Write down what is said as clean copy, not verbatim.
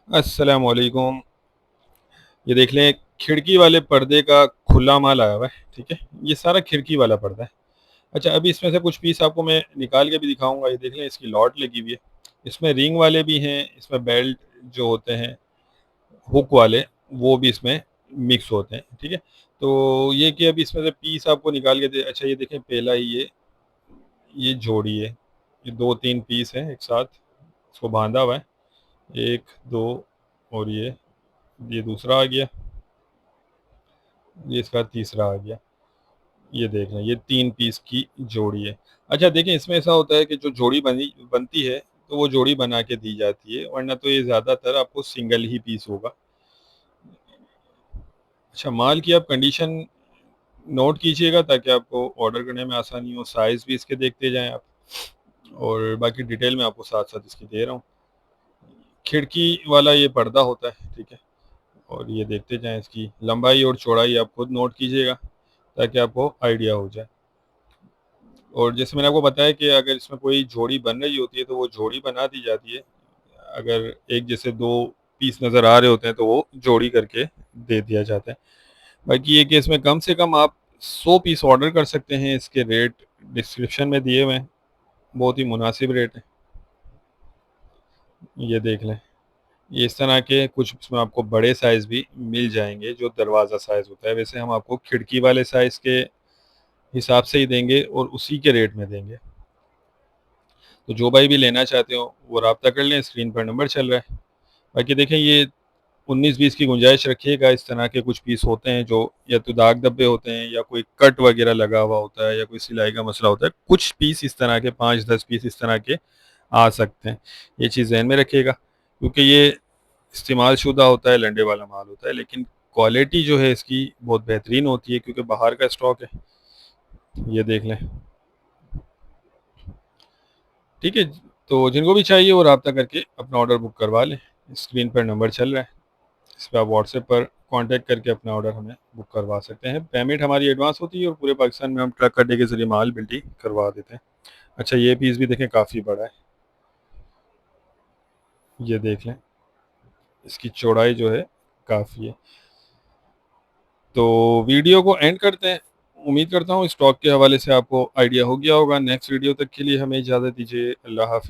अस्सलाम वालेकुम। ये देख लें, खिड़की वाले पर्दे का खुला माल आया हुआ है, ठीक है? ये सारा खिड़की वाला पर्दा है। अच्छा, अभी इसमें से कुछ पीस आपको मैं निकाल के भी दिखाऊँगा। ये देख लें, इसकी लॉट लगी हुई है। इसमें रिंग वाले भी हैं, इसमें बेल्ट जो होते हैं हुक वाले, वो भी इसमें मिक्स होते हैं, ठीक है? तो ये कि अभी इसमें से पीस आपको निकाल के दे अच्छा, ये देखें, पहला ही ये जोड़ी है। ये 2-3 पीस हैं एक साथ, इसको बाँधा हुआ है। 1, 2 और ये दूसरा आ गया, ये इसका तीसरा आ गया। ये देख लें, ये 3 पीस की जोड़ी है। अच्छा देखें, इसमें ऐसा होता है कि जो जोड़ी बनती है, तो वो जोड़ी बना के दी जाती है, वरना तो ये ज़्यादातर आपको सिंगल ही पीस होगा। अच्छा, माल की आप कंडीशन नोट कीजिएगा ताकि आपको ऑर्डर करने में आसानी हो। साइज़ भी इसके देखते जाएँ आप, और बाकी डिटेल मैं आपको साथ-साथ इसकी दे रहा हूँ। खिड़की वाला ये पर्दा होता है, ठीक है? और ये देखते जाएँ, इसकी लंबाई और चौड़ाई आप खुद नोट कीजिएगा ताकि आपको आइडिया हो जाए। और जैसे मैंने आपको बताया कि अगर इसमें कोई जोड़ी बन रही होती है, तो वो जोड़ी बना दी जाती है। अगर एक जैसे 2 पीस नज़र आ रहे होते हैं, तो वो जोड़ी करके दे दिया जाता है। बाकी ये कि इसमें कम से कम आप 100 पीस ऑर्डर कर सकते हैं। इसके रेट डिस्क्रिप्शन में दिए हुए हैं, बहुत ही मुनासिब रेट है। ये देख लें, ये इस तरह के कुछ इसमें आपको बड़े साइज़ भी मिल जाएँगे, जो दरवाज़ा साइज़ होता है। वैसे हम आपको खिड़की वाले साइज़ के हिसाब से ही देंगे और उसी के रेट में देंगे। तो जो भाई भी लेना चाहते हो, वो राब्ता कर लें, स्क्रीन पर नंबर चल रहा है। बाकी देखें, ये 19-20 की गुंजाइश रखिएगा। इस तरह के कुछ पीस होते हैं जो या तो दाग धब्बे होते हैं, या कोई कट वगैरह लगा हुआ होता है, या कोई सिलाई का मसला होता है। कुछ पीस इस तरह के 5-10 पीस इस तरह के आ सकते हैं। ये चीज़ ज़हन में रखिएगा, क्योंकि ये इस्तेमाल शुदा होता है, लंडे वाला माल होता है, लेकिन क्वालिटी जो है इसकी बहुत बेहतरीन होती है, क्योंकि बाहर का स्टॉक है। ये देख लें, ठीक है? तो जिनको भी चाहिए वो राब्ता करके अपना ऑर्डर बुक करवा लें। स्क्रीन पर नंबर चल रहा है, इस पे आप व्हाट्सएप पर कांटेक्ट करके अपना ऑर्डर हमें बुक करवा सकते हैं। पेमेंट हमारी एडवांस होती है, और पूरे पाकिस्तान में हम ट्रक अड्डे के ज़रिए माल बिल्टी करवा देते हैं। अच्छा, ये पीस भी देखें, काफ़ी बड़ा है। ये देख लें, इसकी चौड़ाई जो है काफ़ी है। तो वीडियो को एंड करते हैं। उम्मीद करता हूँ स्टॉक के हवाले से आपको आइडिया हो गया होगा। नेक्स्ट वीडियो तक के लिए हमें इजाज़त दीजिए। अल्लाह हाफ़िज़।